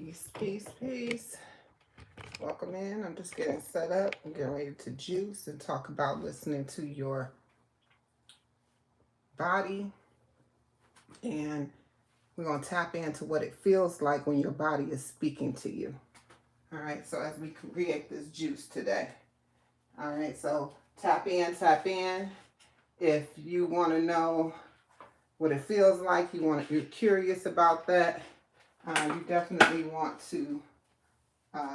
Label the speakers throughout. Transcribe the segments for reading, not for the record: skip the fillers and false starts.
Speaker 1: Peace, peace, peace. Welcome in. I'm just getting set up. I'm getting ready to juice and talk about listening to your body. And we're going to tap into what it feels like when your body is speaking to you. All right, so as we create this juice today. All right, so tap in, tap in. If you want to know what it feels like, you're curious about that, you definitely want to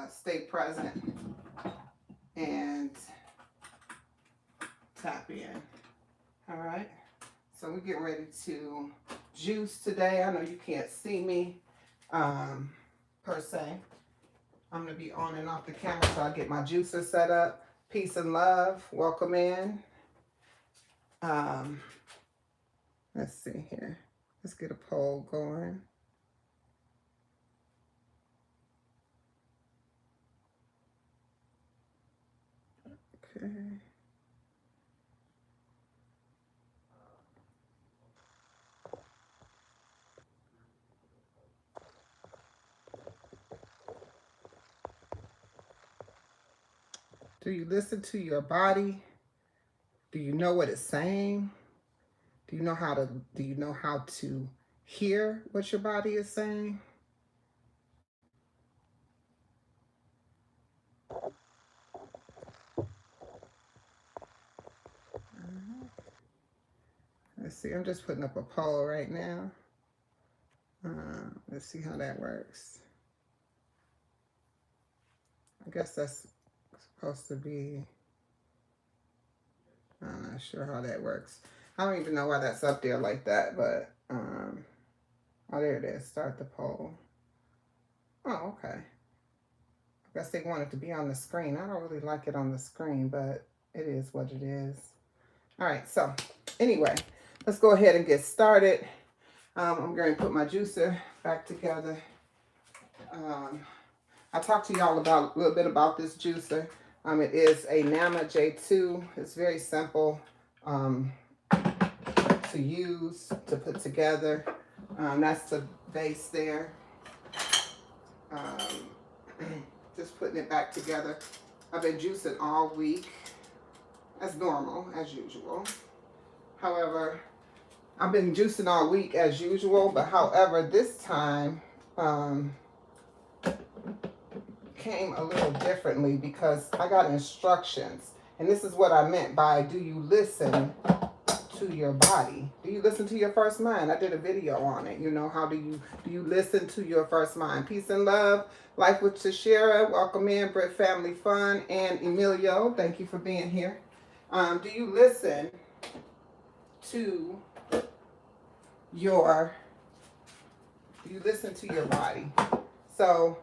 Speaker 1: stay present and tap in. All right, so we're getting ready to juice today. I know you can't see me per se. I'm going to be on and off the camera so I get my juicer set up. Peace and love. Welcome in. Let's see here. Let's get a poll going. Okay. Do you listen to your body? Do you know what it's saying? Do you know how to hear what your body is saying? Let's see, I'm just putting up a poll right now. Let's see how that works. I guess that's supposed to be, I'm not sure how that works. I don't even know why that's up there like that, but, oh, there it is, start the poll. Oh, okay. I guess they want it to be on the screen. I don't really like it on the screen, but it is what it is. All right, so anyway, let's go ahead and get started. I'm going to put my juicer back together. I talked to y'all a little bit about this juicer. It is a Nama J2. It's very simple to use, to put together. That's the base there. Just putting it back together. I've been juicing all week, as normal, as usual. However, I've been juicing all week as usual, but however, this time came a little differently because I got instructions. And this is what I meant by, do you listen to your body? Do you listen to your first mind? I did a video on it. You know, how do you listen to your first mind? Peace and love. Life with Tashira. Welcome in. Brit Family Fun. And Emilio, thank you for being here. Do you listen to your body? So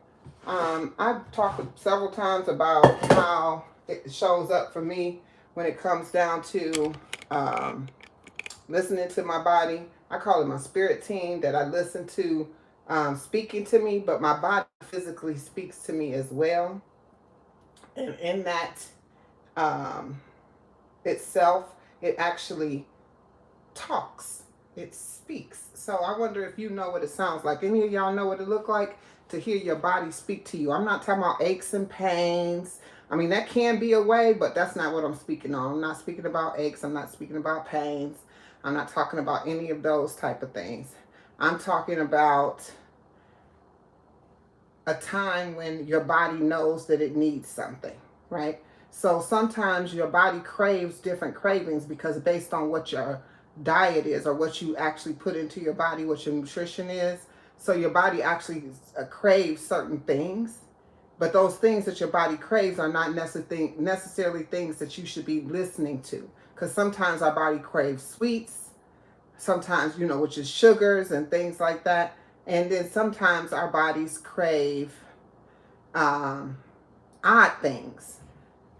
Speaker 1: I've talked several times about how it shows up for me when it comes down to listening to my body. I call it my spirit team that I listen to speaking to me, but my body physically speaks to me as well. And in that itself, it actually talks. It speaks. So I wonder if you know what it sounds like. Any of y'all know what it look like to hear your body speak to you? I'm not talking about aches and pains. I mean, that can be a way, but that's not what I'm speaking on. I'm not speaking about aches. I'm not speaking about pains. I'm not talking about any of those type of things. I'm talking about a time when your body knows that it needs something, right? So sometimes your body craves different cravings because based on what your diet is or what you actually put into your body, what your nutrition is. So your body actually craves certain things, but those things that your body craves are not necessarily things that you should be listening to. Because sometimes our body craves sweets, sometimes, you know, which is sugars and things like that. And then sometimes our bodies crave odd things.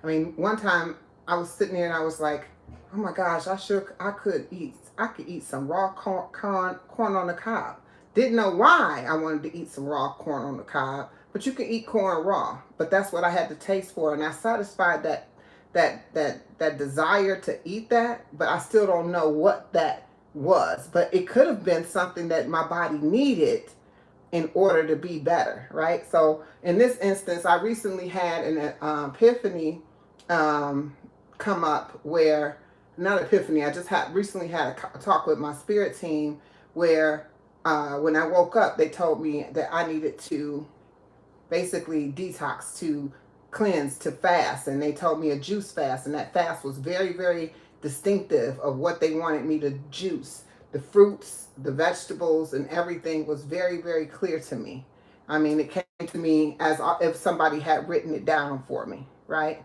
Speaker 1: I mean, one time I was sitting there and I was like, oh my gosh, I could eat some raw corn on the cob. Didn't know why I wanted to eat some raw corn on the cob, but you can eat corn raw. But that's what I had to taste for, and I satisfied that desire to eat that, but I still don't know what that was. But it could have been something that my body needed in order to be better, right? So in this instance, I recently had an epiphany come up where, not epiphany, I just recently had a talk with my spirit team where when I woke up, they told me that I needed to basically detox, to cleanse, to fast. And they told me a juice fast. And that fast was very, very distinctive of what they wanted me to juice. The fruits, the vegetables, and everything was very, very clear to me. I mean, it came to me as if somebody had written it down for me, right?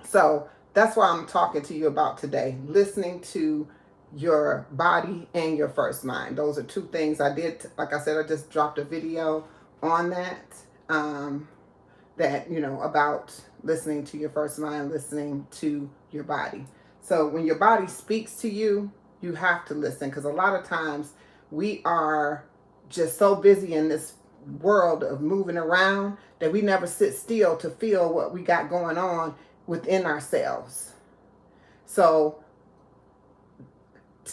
Speaker 1: So that's what I'm talking to you about today. Listening to your body and your first mind. Those are two things I did. Like I said, I just dropped a video on that. That, you know, about listening to your first mind, listening to your body. So when your body speaks to you, you have to listen, because a lot of times we are just so busy in this world of moving around that we never sit still to feel what we got going on within ourselves. So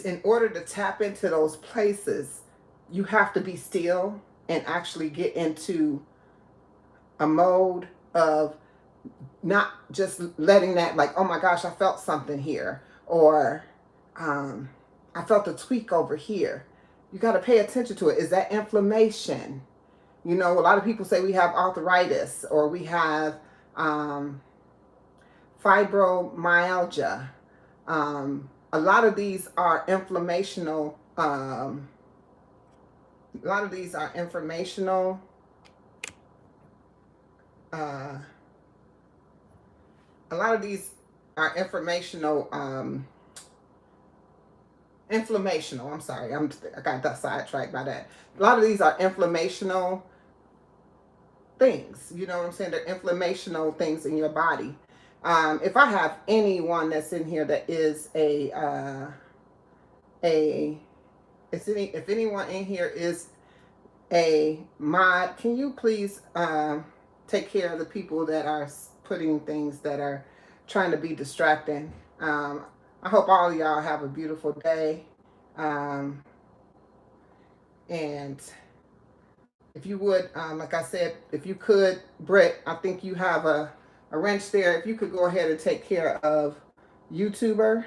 Speaker 1: in order to tap into those places, you have to be still and actually get into a mode of not just letting that, like, oh my gosh, I felt something here, or I felt a tweak over here. You got to pay attention to it. Is that inflammation? You know, a lot of people say we have arthritis, or we have fibromyalgia. A lot of these are informational. A lot of these are informational. A lot of these are informational. Inflammational. I'm sorry. I got that sidetracked by that. A lot of these are inflammational things. You know what I'm saying? They're inflammational things in your body. If I have anyone that's in here that is if anyone in here is a mod, can you please take care of the people that are putting things that are trying to be distracting? I hope all of y'all have a beautiful day. And if you would, like I said, if you could, Britt, I think you have a wrench there. If you could go ahead and take care of YouTuber.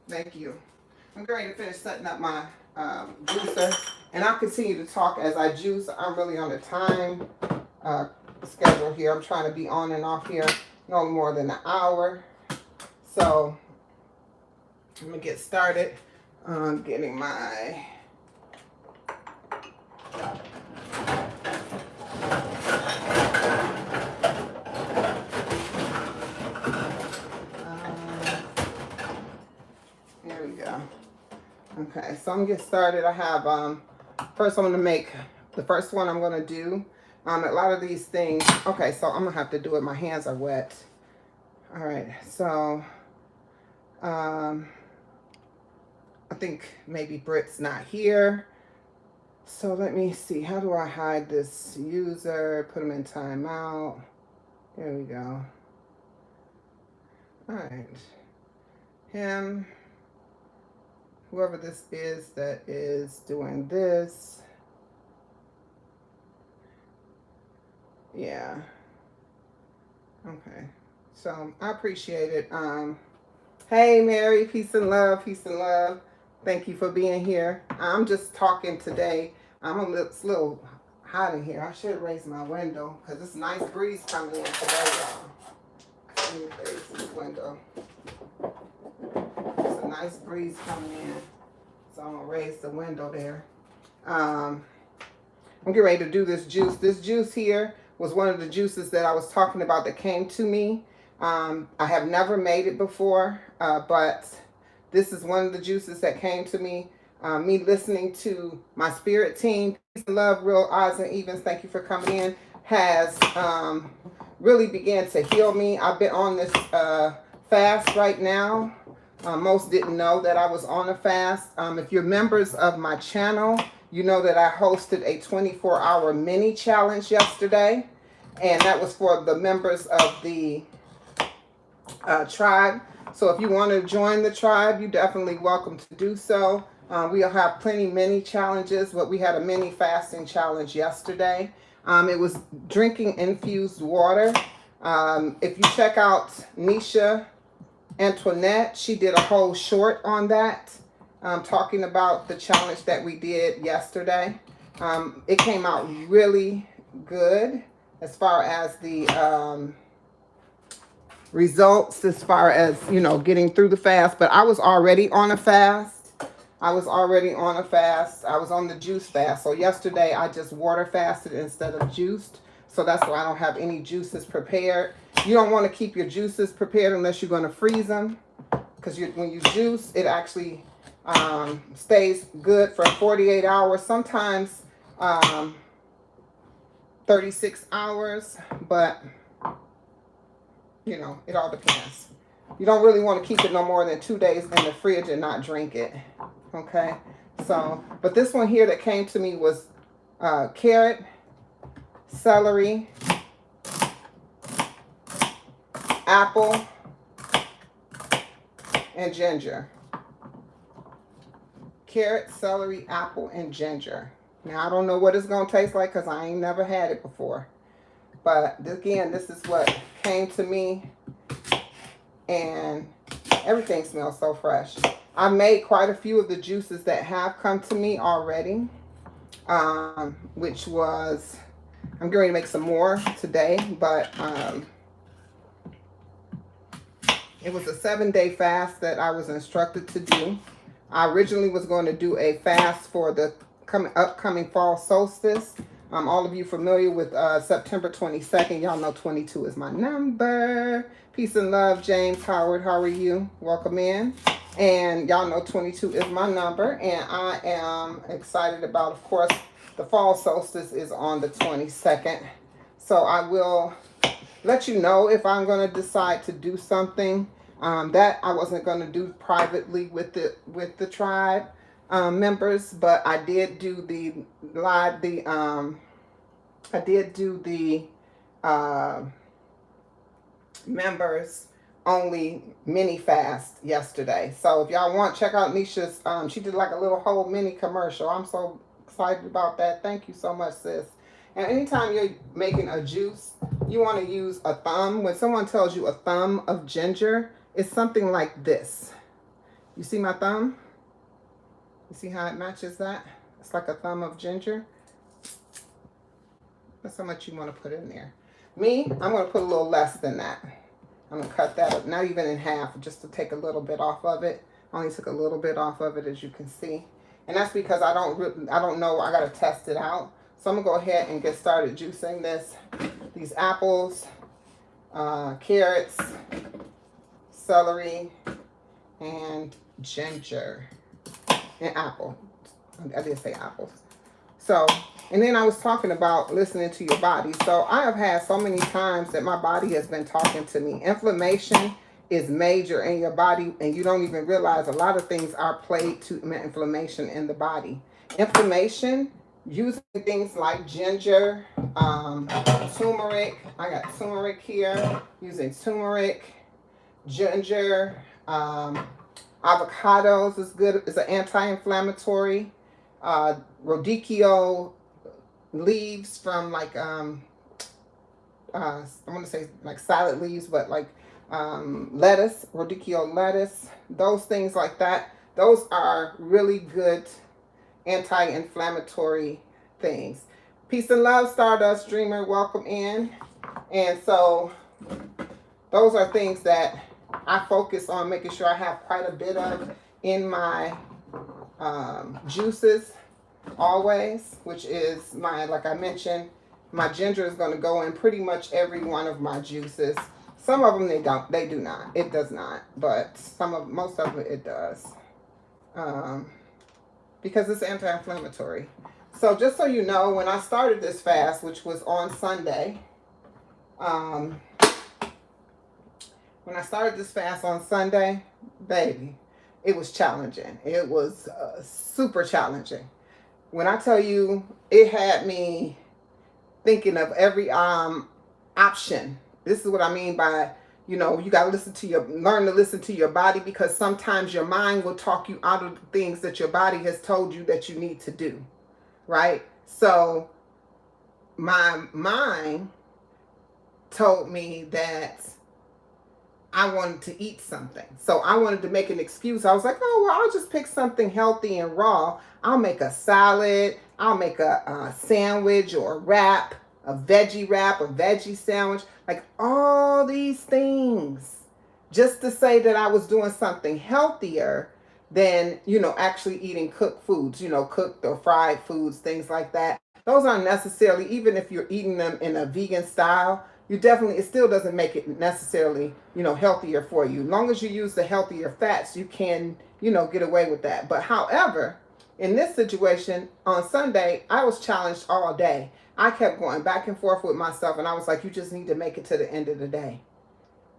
Speaker 1: Thank you. I'm going to finish setting up my juicer, and I'll continue to talk as I juice. I'm really on a time schedule here. I'm trying to be on and off here no more than an hour. So I'm going to get started on getting my there we go. Okay, so I'm going to get started. I have first I'm going to make the first one I'm going to do. A lot of these things, okay, so I'm going to have to do it. My hands are wet. All right, so I think maybe Britt's not here. So let me see. How do I hide this user? Put him in timeout. There we go. All right. Him. Whoever this is that is doing this. Yeah. Okay. So I appreciate it. Hey, Mary. Peace and love. Peace and love. Thank you for being here. I'm just talking today. I'm a little hot in here. I should raise my window because it's a nice breeze coming in today, y'all. Let me raise this window. It's a nice breeze coming in. So I'm going to raise the window there. I'm getting ready to do this juice. This juice here was one of the juices that I was talking about that came to me. I have never made it before, but this is one of the juices that came to me. Me listening to my spirit team, Peace and Love, Real Odds and Evens, thank you for coming in, has really began to heal me. I've been on this fast right now. Most didn't know that I was on a fast. If you're members of my channel, you know that I hosted a 24-hour mini challenge yesterday, and that was for the members of the tribe. So if you want to join the tribe, you're definitely welcome to do so. We'll have plenty mini challenges, but we had a mini fasting challenge yesterday. It was drinking infused water. If you check out Nisha Antoinette, she did a whole short on that, talking about the challenge that we did yesterday. It came out really good as far as the results, as far as, you know, getting through the fast. But I was already on a fast. I was on the juice fast. So yesterday I just water fasted instead of juiced. So that's why I don't have any juices prepared. You don't want to keep your juices prepared unless you're going to freeze them. Because when you juice, it actually stays good for 48 hours. Sometimes 36 hours. But, you know, it all depends. You don't really want to keep it no more than 2 days in the fridge and not drink it. Okay, so, but this one here that came to me was carrot, celery, apple, and ginger. Carrot, celery, apple, and ginger. Now, I don't know what it's going to taste like because I ain't never had it before. But again, this is what came to me, and everything smells so fresh. I made quite a few of the juices that have come to me already, which was, I'm going to make some more today, but it was a 7-day fast that I was instructed to do. I originally was going to do a fast for the upcoming fall solstice. All of you familiar with September 22nd, y'all know 22 is my number. Peace and love, James Howard, how are you? Welcome in. And y'all know 22 is my number, and I am excited about, of course, the fall solstice is on the 22nd. So I will let you know if I'm going to decide to do something that I wasn't going to do privately with the tribe members, but I did do the live, I did do the members only mini fast yesterday. So if y'all want, check out Nisha's, she did like a little whole mini commercial. I'm so excited about that. Thank you so much, sis. And anytime you're making a juice, you want to use a thumb. When someone tells you a thumb of ginger, it's something like this. You see my thumb? You see how it matches that? It's like a thumb of ginger. That's how much you want to put in there. Me, I'm going to put a little less than that. I'm going to cut that up, not even in half, just to take a little bit off of it. I only took a little bit off of it, as you can see. And that's because I don't know, I got to test it out. So I'm going to go ahead and get started juicing these apples, carrots, celery, and ginger, and apple. I did say apples. So, and then I was talking about listening to your body. So I have had so many times that my body has been talking to me. Inflammation is major in your body, and you don't even realize a lot of things are played to inflammation in the body. Inflammation, using things like ginger, turmeric. I got turmeric here. Using turmeric, ginger, avocados is good. It's an anti-inflammatory. Radicchio leaves from like I want to say like salad leaves, but like lettuce, radicchio lettuce, those things like that. Those are really good anti-inflammatory things. Peace and love, Stardust Dreamer, welcome in. And so those are things that I focus on making sure I have quite a bit of in my juices always, which is my, like I mentioned, my ginger is going to go in pretty much every one of my juices. Some of them they do not. It does not, but most of it does, because it's anti-inflammatory. So just so you know, when I started this fast, which was on Sunday, when I started this fast on Sunday, baby, it was challenging. It was super challenging. When I tell you, it had me thinking of every option. This is what I mean by You know, you got to learn to listen to your body, because sometimes your mind will talk you out of the things that your body has told you that you need to do, right? So my mind told me that I wanted to eat something. So I wanted to make an excuse. I was like, oh, well, I'll just pick something healthy and raw. I'll make a salad. I'll make a sandwich or a wrap, a veggie sandwich, like all these things, just to say that I was doing something healthier than, you know, actually eating cooked foods, you know, cooked or fried foods, things like that. Those aren't necessarily, even if you're eating them in a vegan style, you definitely, it still doesn't make it necessarily, you know, healthier for you. As long as you use the healthier fats, you can, you know, get away with that. But however, in this situation on Sunday, I was challenged all day. I kept going back and forth with myself, and I was like, you just need to make it to the end of the day.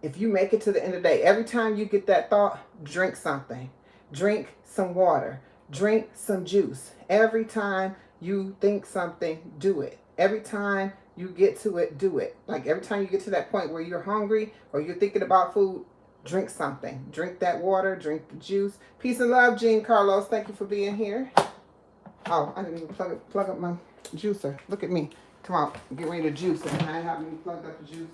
Speaker 1: If you make it to the end of the day, every time you get that thought, drink something. Drink some water. Drink some juice. Every time you think something, do it. Every time you get to it, do it. Like every time you get to that point where you're hungry or you're thinking about food, drink something. Drink that water, drink the juice. Peace and love, Jean Carlos. Thank you for being here. Oh, I didn't even plug up my juicer. Look at me. Come on, get ready to juice. And I haven't even plugged up the juicer.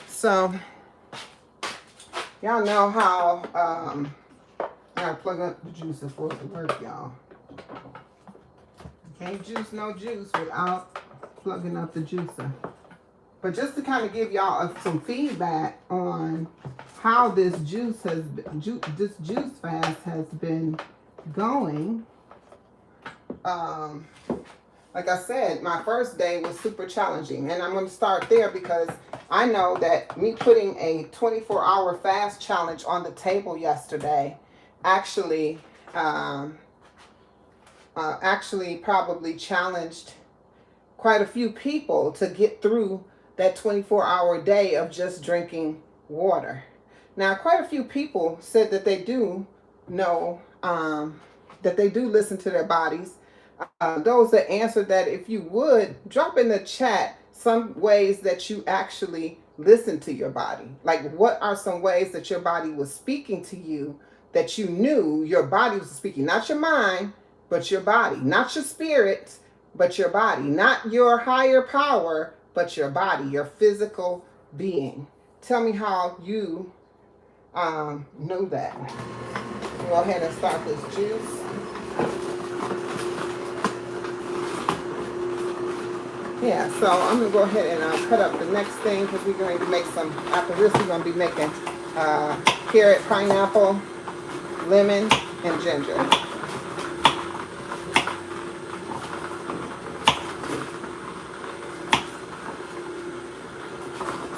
Speaker 1: So, y'all know how I gotta plug up the juicer for it to work, y'all. Can't juice no juice without plugging up the juicer. But just to kind of give y'all some feedback on how this juice fast has been going. Like I said, my first day was super challenging, and I'm going to start there because I know that me putting a 24-hour fast challenge on the table yesterday actually probably challenged quite a few people to get through that 24-hour day of just drinking water. Now, quite a few people said that they do know, that they do listen to their bodies. Those that answered that, if you would, drop in the chat some ways that you actually listen to your body. Like, what are some ways that your body was speaking to you that you knew your body was speaking? Not your mind, but your body. Not your spirit, but your body. Not your higher power, but your body, your physical being. Tell me how you know that. Go ahead and start this juice. Yeah, so I'm going to go ahead and cut up the next thing because we're going to make some, after this we're going to be making carrot, pineapple, lemon, and ginger.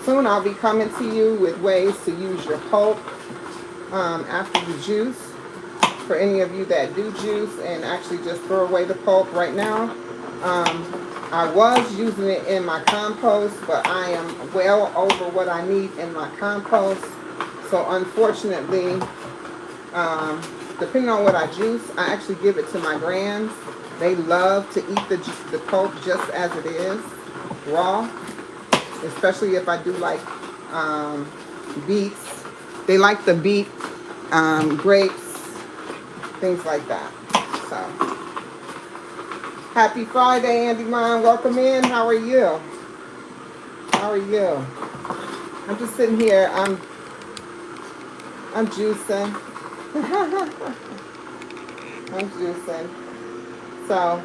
Speaker 1: Soon I'll be coming to you with ways to use your pulp after you juice. For any of you that do juice and actually just throw away the pulp right now, I was using it in my compost, but I am well over what I need in my compost. So unfortunately, depending on what I juice, I actually give it to my grands. They love to eat the pulp just as it is, raw. Especially if I do like beets. They like the beet, grapes, things like that. So. Happy Friday, Andy Mine. Welcome in. How are you? How are you? I'm just sitting here. I'm juicing. I'm juicing. So,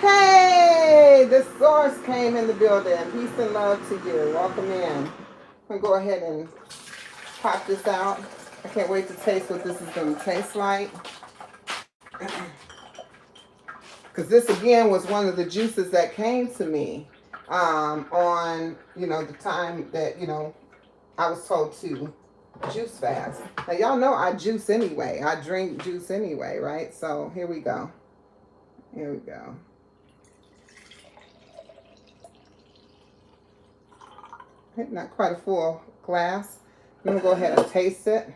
Speaker 1: hey, the source came in the building. Peace and love to you. Welcome in. I'm going to go ahead and pop this out. I can't wait to taste what this is going to taste like. Because this again was one of the juices that came to me on, you know, the time that, you know, I was told to juice fast. Now y'all know I juice anyway. I drink juice anyway, right? So here we go. Here we go. Not quite a full glass. I'm going to go ahead and taste it.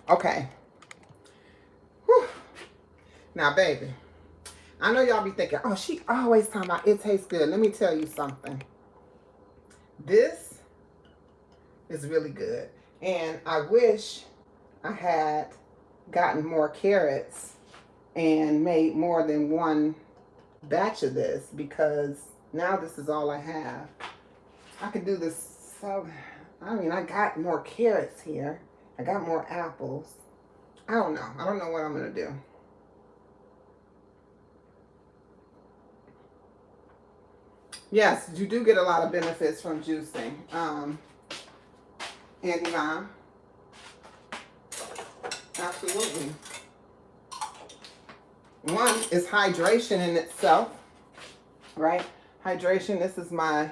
Speaker 1: Okay. Whew. Now, baby, I know y'all be thinking, oh, she always talking about it tastes good. Let me tell you something. This is really good. And I wish I had gotten more carrots and made more than one batch of this, because now this is all I have. I could do this. So, I mean, I got more carrots here. I got more apples. I don't know. I don't know what I'm going to do. Yes, you do get a lot of benefits from juicing. Andy Mom. Absolutely. One is hydration in itself, right? Hydration, this is my,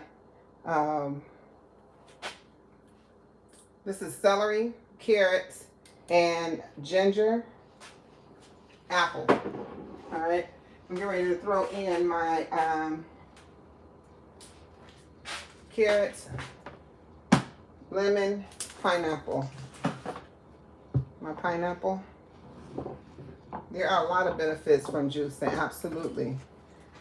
Speaker 1: this is celery, carrots, and ginger, apple. All right, I'm getting ready to throw in my carrots, lemon, pineapple. My pineapple. There are a lot of benefits from juicing, absolutely.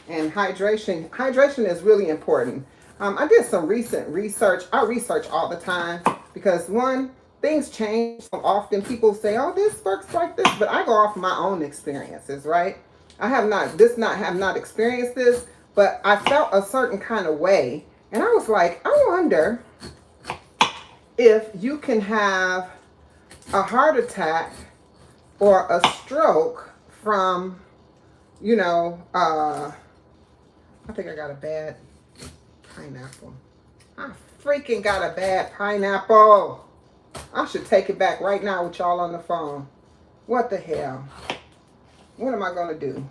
Speaker 1: And hydration is really important. I did some recent research. I research all the time because, one, things change so often. People say, oh, this works like this, but I go off of my own experiences, right? I have not experienced this, but I felt a certain kind of way. And I was like, I wonder if you can have a heart attack or a stroke from, you know, I think I got a bad pineapple. I freaking got a bad pineapple. I should take it back right now with y'all on the phone. What the hell? What am I going to do?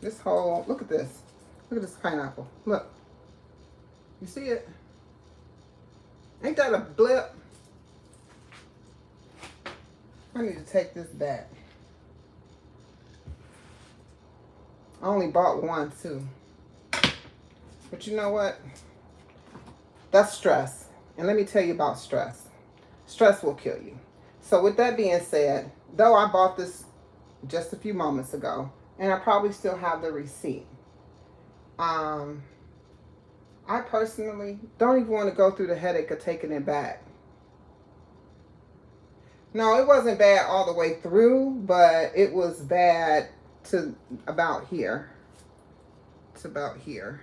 Speaker 1: This whole, look at this. Look at this pineapple. Look. You see it? Ain't that a blip? I need to take this back. I only bought one too. But you know what? That's stress. And let me tell you about stress. Stress will kill you. So with that being said, though I bought this just a few moments ago, and I probably still have the receipt, I personally don't even want to go through the headache of taking it back. No, it wasn't bad all the way through, but it was bad to about here. It's about here.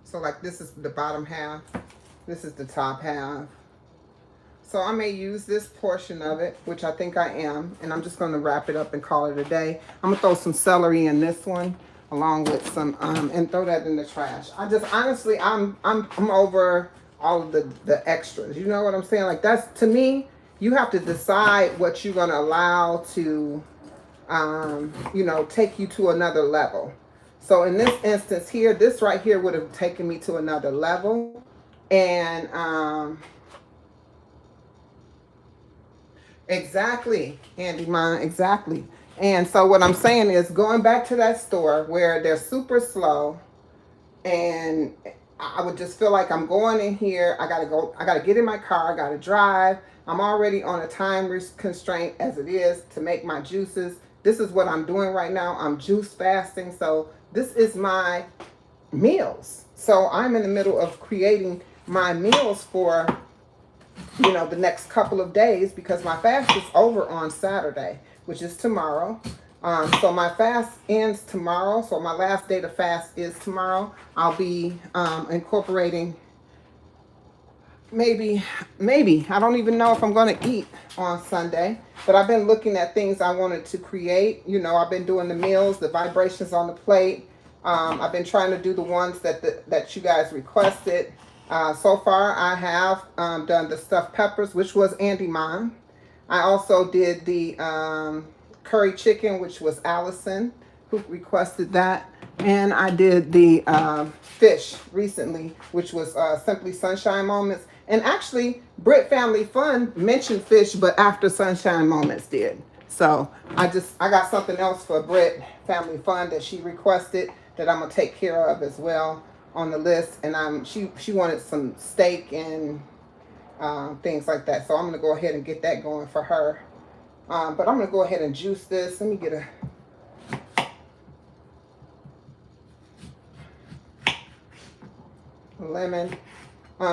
Speaker 1: So like this is the bottom half. This is the top half. So I may use this portion of it, which I think I am, and I'm just going to wrap it up and call it a day. I'm going to throw some celery in this one, along with some, and throw that in the trash. I just, honestly, I'm over all of the extras. You know what I'm saying? Like, that's, to me, you have to decide what you're going to allow to, you know, take you to another level. So in this instance here, this right here would have taken me to another level. And, exactly, Andy Mine, exactly. And so what I'm saying is going back to that store where they're super slow, and I would just feel like I'm going in here. I gotta get in my car. I gotta drive. I'm already on a time constraint as it is to make my juices. This is what I'm doing right now. I'm juice fasting. So this is my meals. So I'm in the middle of creating my meals for, you know, the next couple of days, because my fast is over on Saturday, which is tomorrow. So my fast ends tomorrow. So my last day to fast is tomorrow. I'll be incorporating maybe, I don't even know if I'm going to eat on Sunday, but I've been looking at things I wanted to create. You know, I've been doing the meals, the vibrations on the plate. I've been trying to do the ones that you guys requested. So far, I have done the stuffed peppers, which was Andy Mom. I also did the curry chicken, which was Allison, who requested that. And I did the fish recently, which was Simply Sunshine Moments. And actually, Brit Family Fun mentioned fish, but after Sunshine Moments did. So I got something else for Britt Family Fun that she requested that I'm gonna take care of as well on the list. And she wanted some steak and things like that. So I'm gonna go ahead and get that going for her. But I'm gonna go ahead and juice this. Let me get a lemon.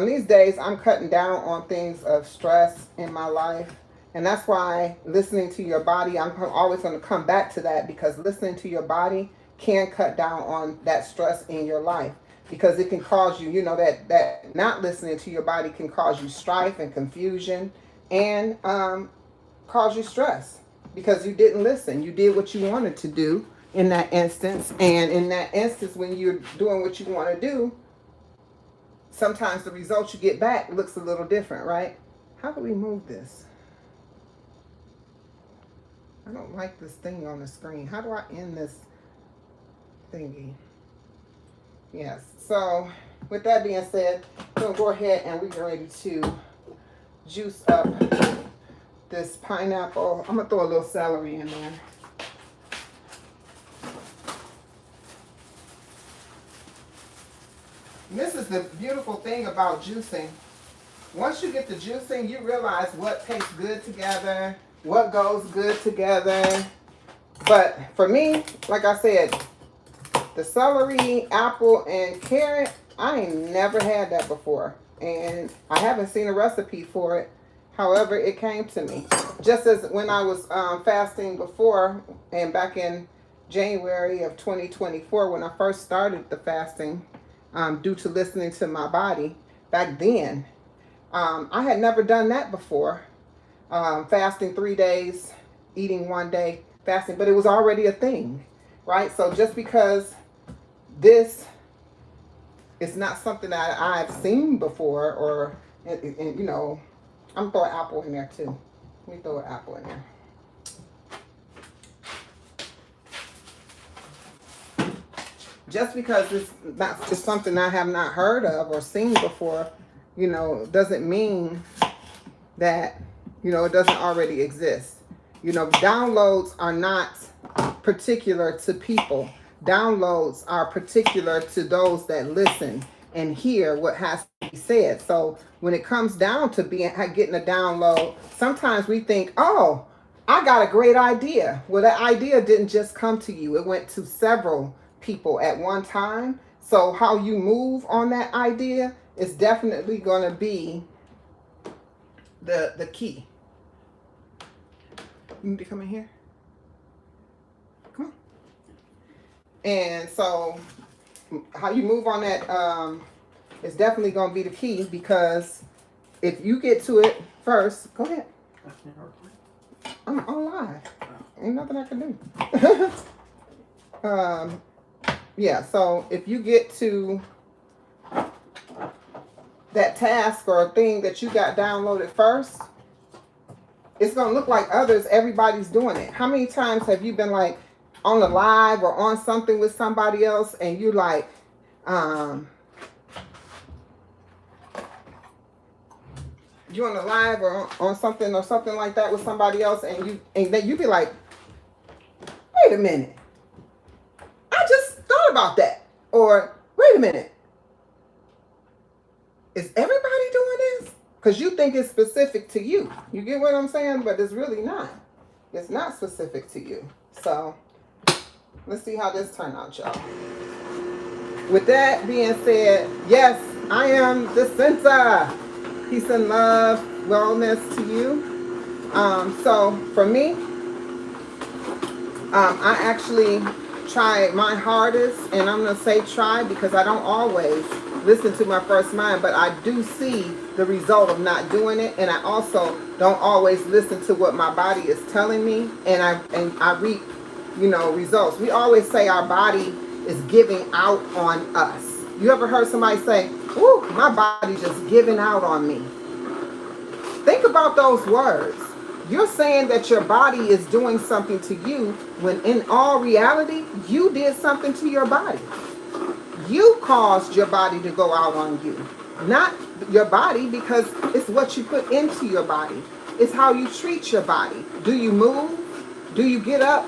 Speaker 1: These days, I'm cutting down on things of stress in my life. And that's why listening to your body, I'm always going to come back to that, because listening to your body can cut down on that stress in your life. Because it can cause you, that not listening to your body can cause you strife and confusion and cause you stress because you didn't listen. You did what you wanted to do in that instance. And in that instance, when you're doing what you want to do, sometimes the results you get back looks a little different, right? How do we move this? I don't like this thing on the screen. How do I end this thingy? Yes. So with that being said, we're going to go ahead and we're ready to juice up this pineapple. I'm going to throw a little celery in there. This is the beautiful thing about juicing. Once you get to juicing, you realize what tastes good together, what goes good together. But for me, like I said, the celery, apple, and carrot, I ain't never had that before. And I haven't seen a recipe for it. However, it came to me. Just as when I was fasting before, and back in January of 2024, when I first started the fasting, due to listening to my body back then. I had never done that before. Fasting 3 days, eating 1 day, fasting, but it was already a thing, right? So just because this is not something that I've seen before, or, and I'm throwing apple in there too. Let me throw an apple in there. Just because it's something I have not heard of or seen before, doesn't mean that, it doesn't already exist. Downloads are not particular to people. Downloads are particular to those that listen and hear what has to be said. So when it comes down to getting a download, sometimes we think, oh, I got a great idea. Well, that idea didn't just come to you. It went to several people at one time. So how you move on that idea is definitely going to be the key. You need to come in here. Come on. And so how you move on that is definitely going to be the key, because if you get to it first, go ahead. I'm on live. Ain't nothing I can do. Yeah, so if you get to that task or thing that you got downloaded first, it's going to look like others. Everybody's doing it. How many times have you been like on the live or on something with somebody else, and you like, you on the live or on something like that with somebody else, and then you be like, wait a minute, I just thought about that. Or wait a minute, is everybody doing this? Because you think it's specific to you. You get what I'm saying? But it's really not. It's not specific to you. So let's see how this turned out, y'all. With that being said, yes, I am the center. Peace and love, wellness to you. So for me, I actually tried my hardest, and I'm going to say try because I don't always listen to my first mind, but I do see the result of not doing it, and I also don't always listen to what my body is telling me, and I reap, results. We always say our body is giving out on us. You ever heard somebody say, "Ooh, my body just giving out on me"? Think about those words. You're saying that your body is doing something to you when in all reality, you did something to your body. You caused your body to go out on you, not your body, because it's what you put into your body. It's how you treat your body. Do you move? Do you get up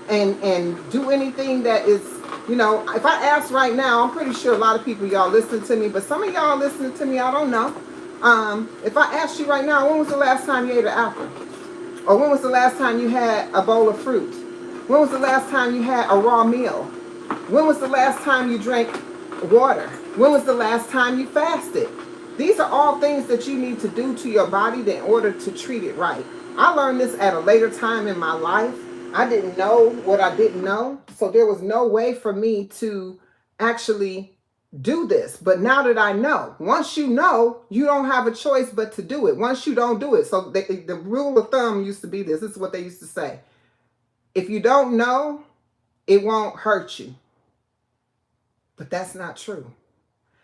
Speaker 1: and do anything that is, if I ask right now, I'm pretty sure a lot of people, y'all listening to me, but some of y'all listening to me, I don't know. If I asked you right now, when was the last time you ate an apple? Or when was the last time you had a bowl of fruit? When was the last time you had a raw meal? When was the last time you drank water? When was the last time you fasted? These are all things that you need to do to your body in order to treat it right. I learned this at a later time in my life. I didn't know what I didn't know. So there was no way for me to actually do this. But now that I know, once you know, you don't have a choice but to do it. Once you don't do it. So the rule of thumb used to be this. This is what they used to say. If you don't know, it won't hurt you. But that's not true.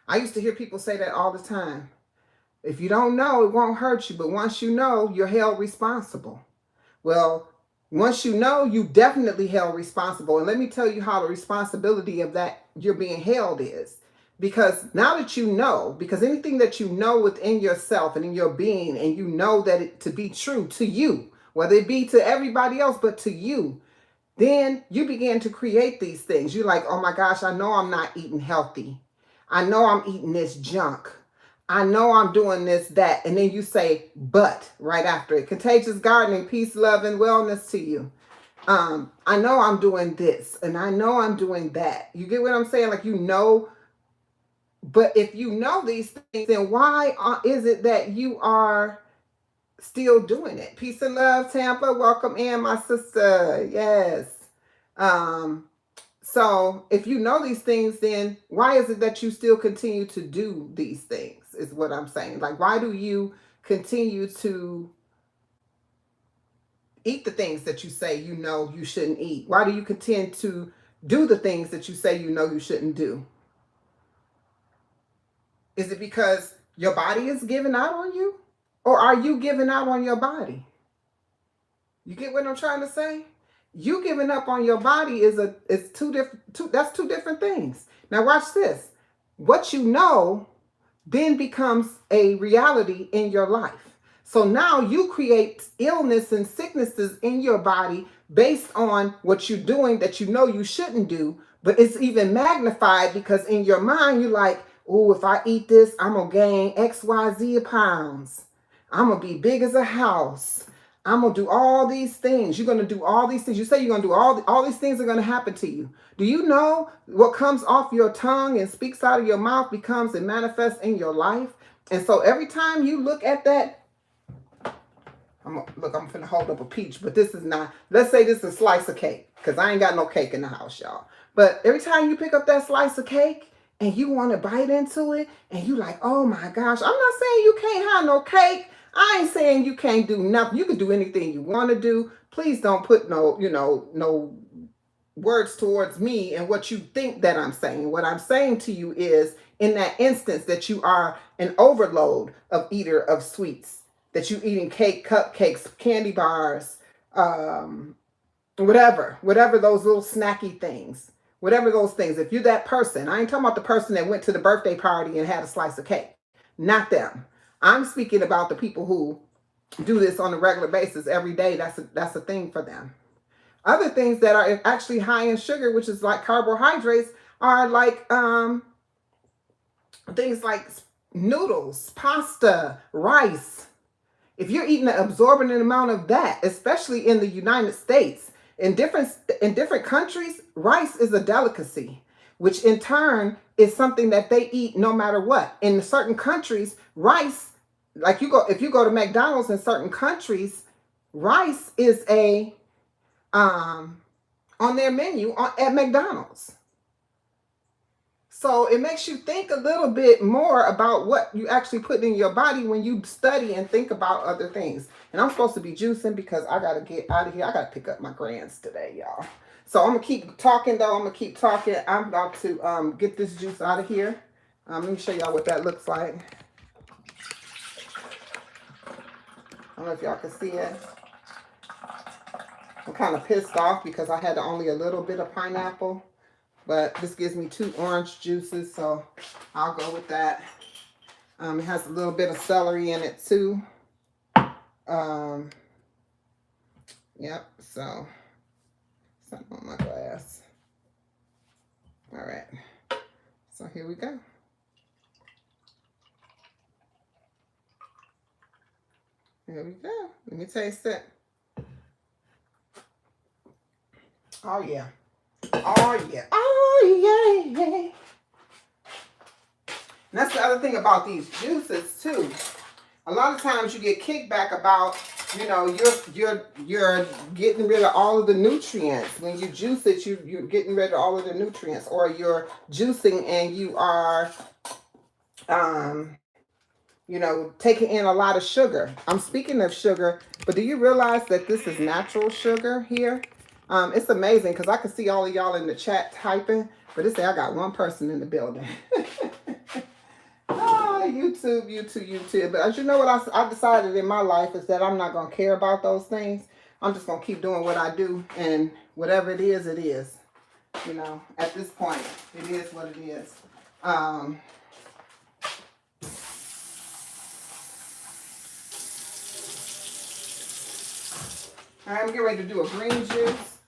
Speaker 1: I used to hear people say that all the time. If you don't know, it won't hurt you. But once you know, you're held responsible. Well, once you know, you definitely held responsible. And let me tell you how the responsibility of that you're being held is. Because now that you know, because anything that you know within yourself and in your being, and you know that it to be true to you, whether it be to everybody else, but to you, then you begin to create these things. You're like, oh my gosh, I know I'm not eating healthy. I know I'm eating this junk. I know I'm doing this, that. And then you say, but right after it. Contagious gardening, peace, love, and wellness to you. I know I'm doing this and I know I'm doing that. You get what I'm saying? Like, but if you know these things, then why is it that you are still doing it? Peace and love, Tampa. Welcome in, my sister. Yes. So if you know these things, then why is it that you still continue to do these things, is what I'm saying. Like, why do you continue to eat the things that you say you know you shouldn't eat? Why do you continue to do the things that you say you know you shouldn't do? Is it because your body is giving out on you? Or are you giving out on your body? You get what I'm trying to say? You giving up on your body is two different things. Now watch this. What you know then becomes a reality in your life. So now you create illness and sicknesses in your body based on what you're doing that you know you shouldn't do, but it's even magnified because in your mind you're like, oh, if I eat this, I'm gonna gain XYZ pounds. I'm gonna be big as a house. I'm gonna do all these things. You're gonna do all these things. You say you're gonna do all these things are gonna happen to you. Do you know what comes off your tongue and speaks out of your mouth becomes and manifests in your life? And so every time you look at that, I'm finna hold up a peach, but this is not, let's say this is a slice of cake, because I ain't got no cake in the house, y'all. But every time you pick up that slice of cake and you want to bite into it and you like, oh my gosh, I'm not saying you can't have no cake. I ain't saying you can't do nothing. You can do anything you want to do. Please don't put no words towards me and what you think that I'm saying. What I'm saying to you is, in that instance that you are an overload of eater of sweets, that you eating cake, cupcakes, candy bars, whatever those little snacky things, whatever those things. If you're that person, I ain't talking about the person that went to the birthday party and had a slice of cake. Not them. I'm speaking about the people who do this on a regular basis every day. That's a thing for them. Other things that are actually high in sugar, which is like carbohydrates, are like things like noodles, pasta, rice. If you're eating an absorbent amount of that, especially in the United States, in different countries, rice is a delicacy, which in turn is something that they eat no matter what. In certain countries, rice, like if you go to McDonald's in certain countries, rice is on their menu at McDonald's. So it makes you think a little bit more about what you actually put in your body when you study and think about other things. And I'm supposed to be juicing because I got to get out of here. I got to pick up my grands today, y'all. So I'm going to keep talking, though. I'm going to keep talking. I'm about to get this juice out of here. Let me show y'all what that looks like. I don't know if y'all can see it. I'm kind of pissed off because I had only a little bit of pineapple. But this gives me 2 orange juices, so I'll go with that. It has a little bit of celery in it too. Yep, so something on my glass. All right, so here we go. Here we go. Let me taste it. Oh yeah. Oh yeah. Oh yeah. Yeah. And that's the other thing about these juices too. A lot of times you get kickback about, you know, you're getting rid of all of the nutrients. When you juice it, you're getting rid of all of the nutrients, or you're juicing and you are you know, taking in a lot of sugar. I'm speaking of sugar, but do you realize that this is natural sugar here? It's amazing because I can see all of y'all in the chat typing, but it's I got one person in the building. YouTube, YouTube, YouTube. But as you know, what I decided in my life is that I'm not going to care about those things. I'm just going to keep doing what I do, and whatever it is, it is. You know, at this point, it is what it is. I'm getting ready to do a green juice,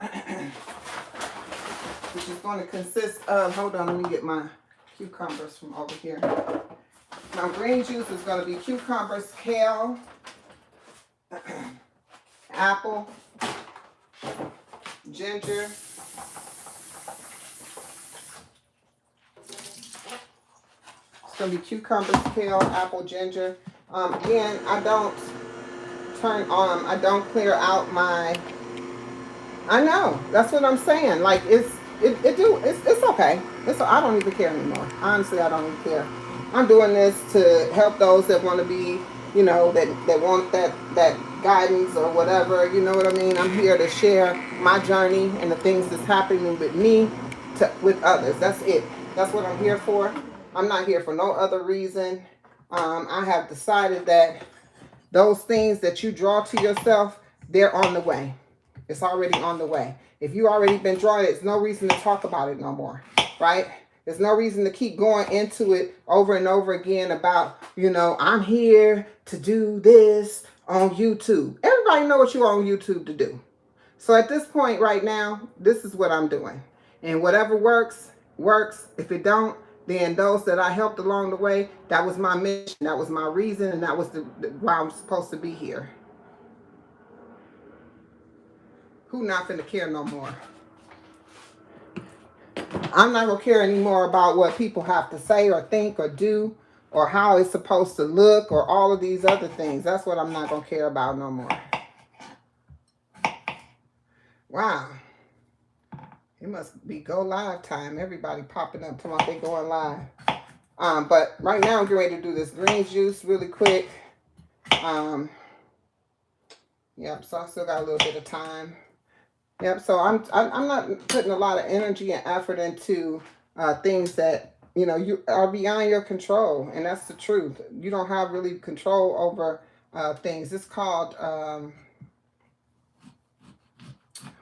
Speaker 1: which is going to consist of, hold on, let me get my cucumbers from over here. My green juice is going to be cucumbers, kale, apple, ginger, it's going to be cucumbers, kale, apple, ginger. Again, I don't clear out my, I know, that's what I'm saying. Like, it's okay. I don't even care anymore. Honestly, I don't even care. I'm doing this to help those that want to be, you know, that want that guidance or whatever. You know what I mean? I'm here to share my journey and the things that's happening with me with others. That's it. That's what I'm here for. I'm not here for no other reason. I have decided that those things that you draw to yourself, they're on the way. It's already on the way. If you already been drawing it, there's no reason to talk about it no more, right? There's no reason to keep going into it over and over again about, you know, I'm here to do this on YouTube. Everybody know what you're on YouTube to do. So at this point right now, this is what I'm doing. And whatever works, works. If it don't, then those that I helped along the way, that was my mission, that was my reason, and that was why I'm supposed to be here. Who not finna care no more? I'm not gonna care anymore about what people have to say or think or do or how it's supposed to look or all of these other things. That's what I'm not gonna care about no more. Wow. It must be go live time. Everybody popping up talking about they going live. But right now I'm getting ready to do this green juice really quick. Yep, so I still got a little bit of time. Yep, so I'm not putting a lot of energy and effort into things that, you know, you are beyond your control, and that's the truth. You don't have really control over things. It's called, oh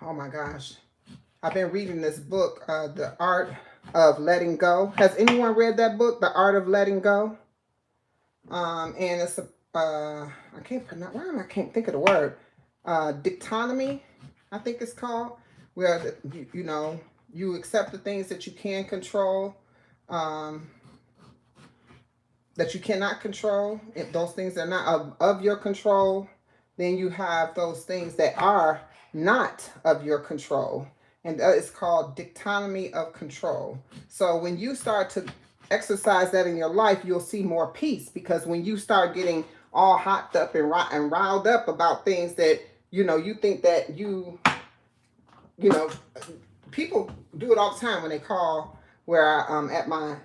Speaker 1: my gosh, I've been reading this book, The Art of Letting Go. Has anyone read that book, The Art of Letting Go? And it's I can't think of the word. Dictonomy, I think it's called, where you know, you accept the things that you can control, that you cannot control. If those things are not of your control, then you have those things that are not of your control. And it's called dictonomy of control. So when you start to exercise that in your life, you'll see more peace, because when you start getting all hopped up and riled up about things that, you know, you think that you know, people do it all the time when they call where I'm at my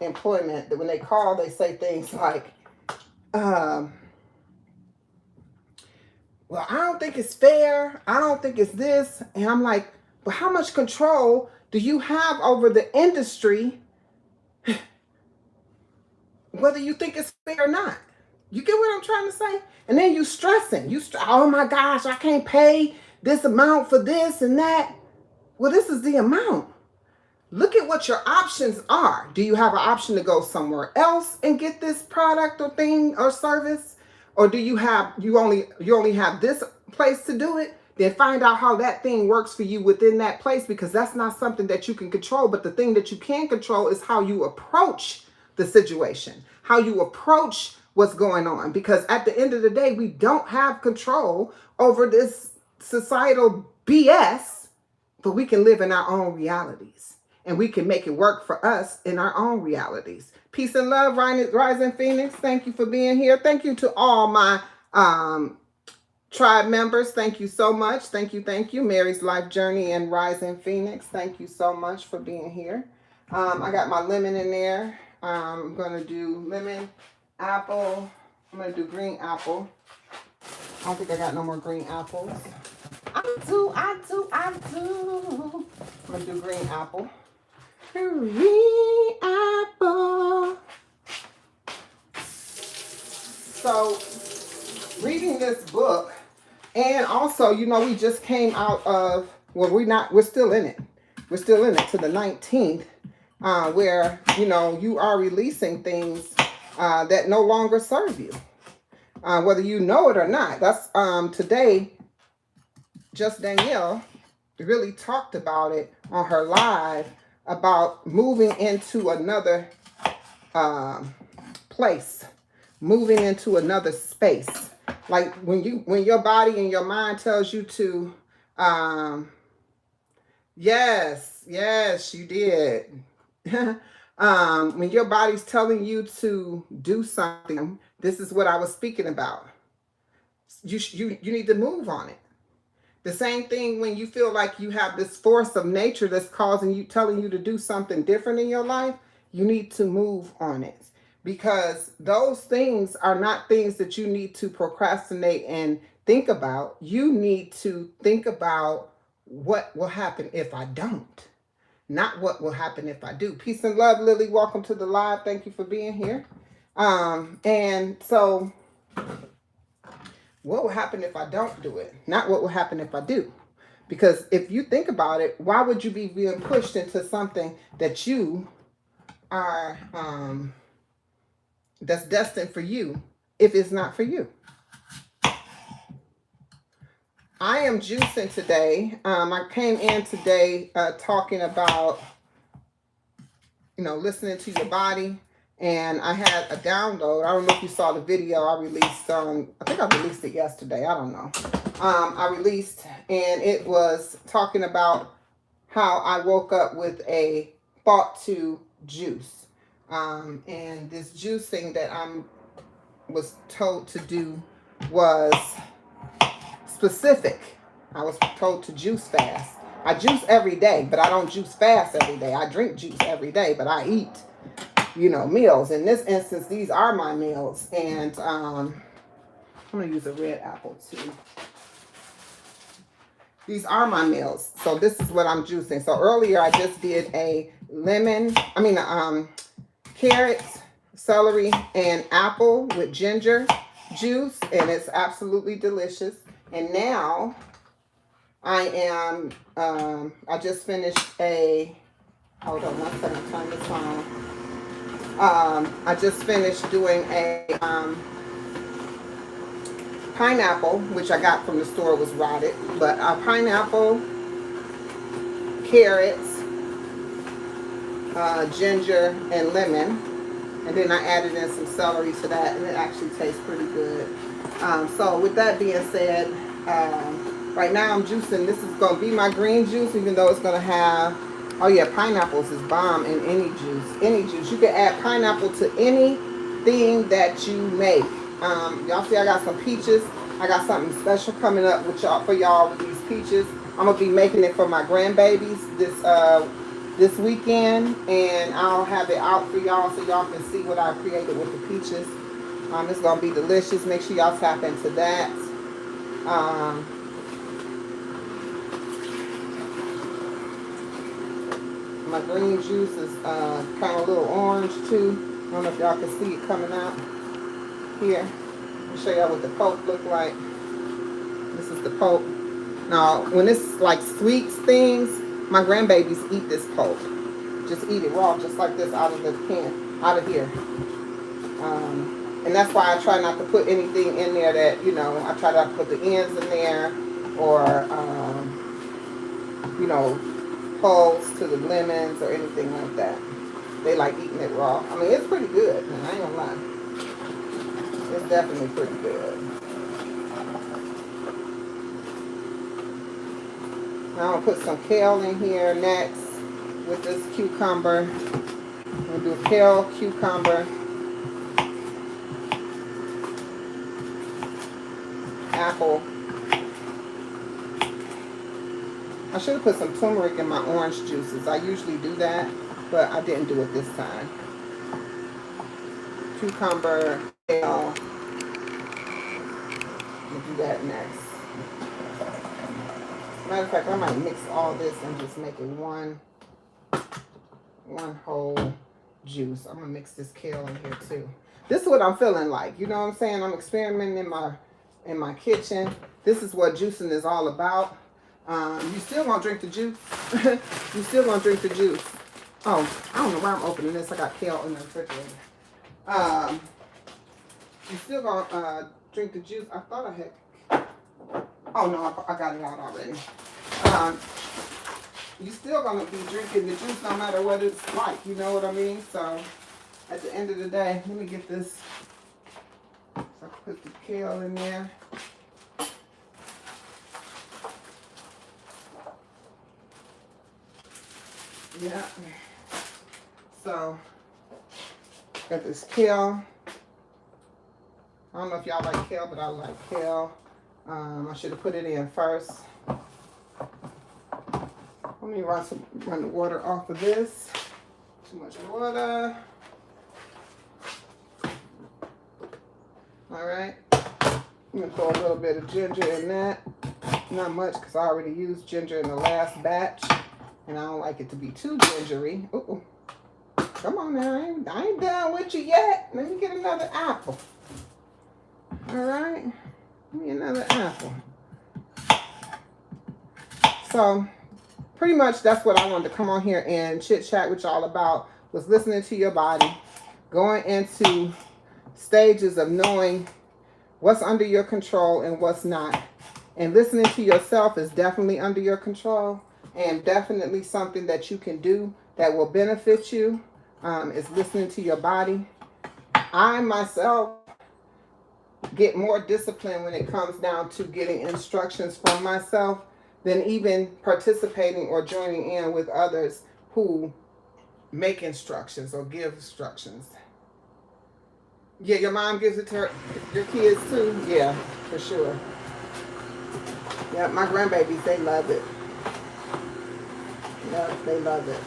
Speaker 1: employment, that when they call, they say things like, well, I don't think it's fair. I don't think it's this. And I'm like, but how much control do you have over the industry, whether you think it's fair or not? You get what I'm trying to say? And then you stressing. Oh my gosh, I can't pay this amount for this and that. Well, this is the amount. Look at what your options are. Do you have an option to go somewhere else and get this product or thing or service? Or do you only have this place to do it? Then find out how that thing works for you within that place, because that's not something that you can control. But the thing that you can control is how you approach the situation, how you approach what's going on. Because at the end of the day, we don't have control over this societal BS, but we can live in our own realities, and we can make it work for us in our own realities. Peace and love, Rising Phoenix. Thank you for being here. Thank you to all my tribe members. Thank you so much. Thank you. Thank you. Mary's Life Journey and Rising Phoenix. Thank you so much for being here. I got my lemon in there. I'm going to do lemon, apple. I'm going to do green apple. I don't think I got no more green apples. I do. I'm going to do green apple. Green apple. So, reading this book, and also, you know, we just came out of, well, we're still in it. We're still in it to the 19th, where, you know, you are releasing things that no longer serve you, whether you know it or not. That's today, Just Danielle really talked about it on her live, about moving into another place, moving into another space. Like when your body and your mind tells you to, yes, you did. When your body's telling you to do something, this is what I was speaking about. You need to move on it. The same thing when you feel like you have this force of nature that's telling you to do something different in your life, you need to move on it. Because those things are not things that you need to procrastinate and think about. You need to think about what will happen if I don't, not what will happen if I do. Peace and love, Lily. Welcome to the live. Thank you for being here. And so what will happen if I don't do it? Not what will happen if I do. Because if you think about it, why would you be being pushed into something that you are, that's destined for you, if it's not for you? I am juicing today. I came in today talking about, you know, listening to your body. And I had a download. I don't know if you saw the video I released. I think I released it yesterday. I don't know. I released, and it was talking about how I woke up with a thought to juice. And this juicing that I was told to do was specific. I was told to juice fast. I juice every day, but I don't juice fast every day. I drink juice every day, but I eat, you know, meals. In this instance, these are my meals. And I'm going to use a red apple too. These are my meals. So this is what I'm juicing. So earlier I just did a carrots, celery, and apple with ginger juice. And it's absolutely delicious. And now I am, I just finished hold on one second, turn this on. I just finished doing a pineapple, which I got from the store, was rotted, but pineapple, carrots, ginger, and lemon. And then I added in some celery to that, and it actually tastes pretty good. So with that being said, right now I'm juicing. This is going to be my green juice, even though it's going to have, oh yeah, pineapples is bomb in any juice. Any juice. You can add pineapple to anything that you make. Y'all see I got some peaches. I got something special coming up with y'all, for y'all with these peaches. I'm going to be making it for my grandbabies this weekend, and I'll have it out for y'all so y'all can see what I created with the peaches. It's going to be delicious. Make sure y'all tap into that. My green juice is kind of a little orange too. I don't know if y'all can see it coming out here. I'll show y'all what the pulp look like. This is the pulp. Now, when it's like sweets things, my grandbabies eat this pulp. Just eat it raw, just like this, out of the can, out of here. And that's why I try not to put anything in there that, you know, I try not to put the ends in there. or you know, hulls to the lemons or anything like that. They like eating it raw. I mean, it's pretty good. I ain't gonna lie. It's definitely pretty good. Now I'm gonna put some kale in here next with this cucumber. I'm gonna do kale, cucumber, apple. I should have put some turmeric in my orange juices. I usually do that, but I didn't do it this time. Cucumber, kale. We'll do that next. Matter of fact, I might mix all this and just make it one whole juice. I'm gonna mix this kale in here too. This is what I'm feeling like. You know what I'm saying? I'm experimenting in my kitchen. This is what juicing is all about. You still gonna drink the juice? You still gonna drink the juice? Oh, I don't know why I'm opening this. I got kale in the refrigerator. You still gonna drink the juice? I thought I had. Oh no, I got it out already. You still gonna be drinking the juice no matter what it's like. You know what I mean? So at the end of the day, let me get this. So I can put the kale in there. Yeah. So got this kale. I don't know if y'all like kale, but I like kale. I should have put it in first. Let me run the water off of this. Too much water. All right. I'm gonna throw a little bit of ginger in that. Not much, because I already used ginger in the last batch, and I don't like it to be too gingery. Ooh. Come on now, I ain't done with you yet. Let me get another apple. All right, give me another apple. So pretty much that's what I wanted to come on here and chit chat with y'all about, was listening to your body, going into stages of knowing what's under your control and what's not. And listening to yourself is definitely under your control, and definitely something that you can do that will benefit you, is listening to your body. I myself get more discipline when it comes down to getting instructions from myself than even participating or joining in with others who make instructions or give instructions. Yeah, your mom gives it to her, your kids too? Yeah, for sure. Yeah, my grandbabies, they love it. Yeah, they love it.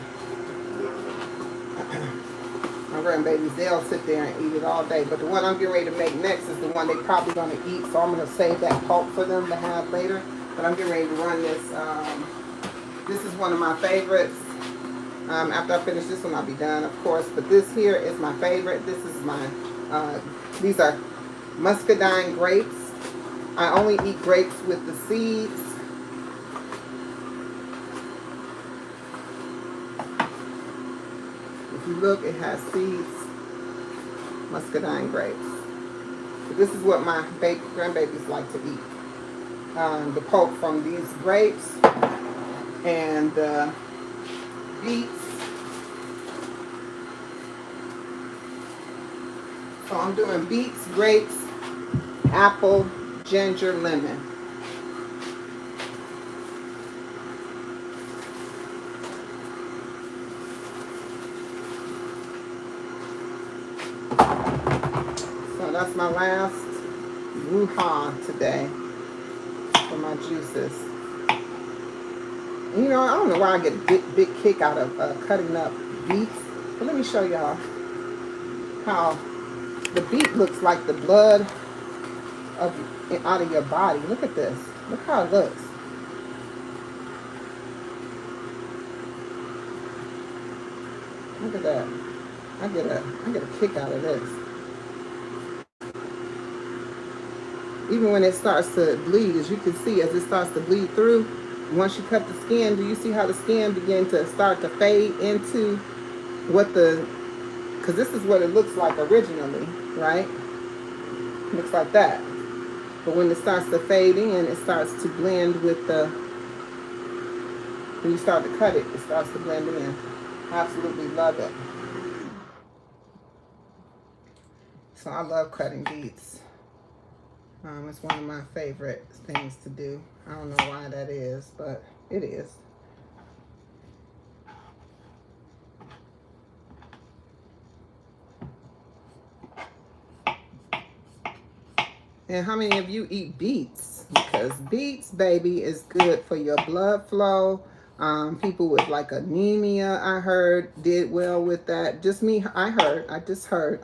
Speaker 1: My grandbabies, they'll sit there and eat it all day. But the one I'm getting ready to make next is the one they're probably going to eat. So I'm going to save that pulp for them to have later. But I'm getting ready to run this. This is one of my favorites. After I finish this one, I'll be done, of course. But this here is my favorite. This is my, these are muscadine grapes. I only eat grapes with the seeds. If you look, it has seeds, muscadine grapes. But this is what my grandbabies like to eat. The pulp from these grapes and the beets. So I'm doing beets, grapes, apple, ginger, lemon. So that's my last woo-ha today for my juices. And you know, I don't know why I get a big kick out of cutting up beets. But let me show y'all how the beet looks like the blood out of your body. Look at this. Look how it looks. Look at that. I get a kick out of this. Even when it starts to bleed, as you can see, as it starts to bleed through, once you cut the skin, do you see how the skin begins to start to fade into what the, because this is what it looks like originally, right? Looks like that. But when it starts to fade in, it starts to blend with the, when you start to cut it, it starts to blend in. Absolutely love it. So I love cutting beets. It's one of my favorite things to do. I don't know why that is, but it is. And how many of you eat beets? Because beets, baby, is good for your blood flow. People with like anemia, I heard, did well with that. Just me, I just heard.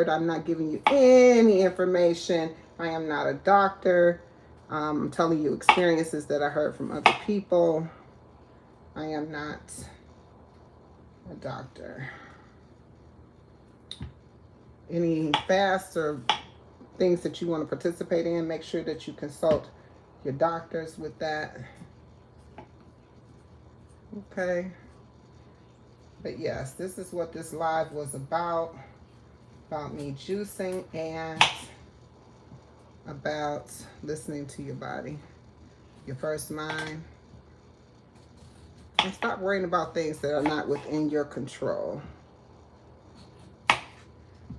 Speaker 1: I'm not giving you any information. I am not a doctor. I'm telling you experiences that I heard from other people. I am not a doctor. Any fasts or things that you want to participate in, make sure that you consult your doctors with that. Okay. But yes, this is what this live was about me juicing and about listening to your body, your first mind, and stop worrying about things that are not within your control.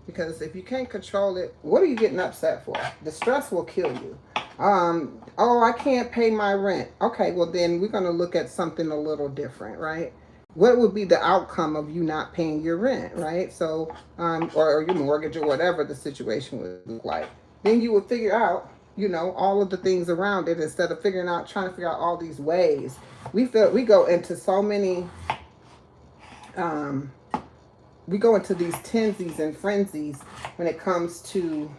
Speaker 1: Because if you can't control it, what are you getting upset for? The stress will kill you. Oh, I can't pay my rent. Okay, well then we're going to look at something a little different, right? What would be the outcome of you not paying your rent, right? So, or your mortgage or whatever the situation would look like. Then you would figure out, you know, all of the things around it instead of trying to figure out all these ways. We go into so many, we go into these tensies and frenzies when it comes to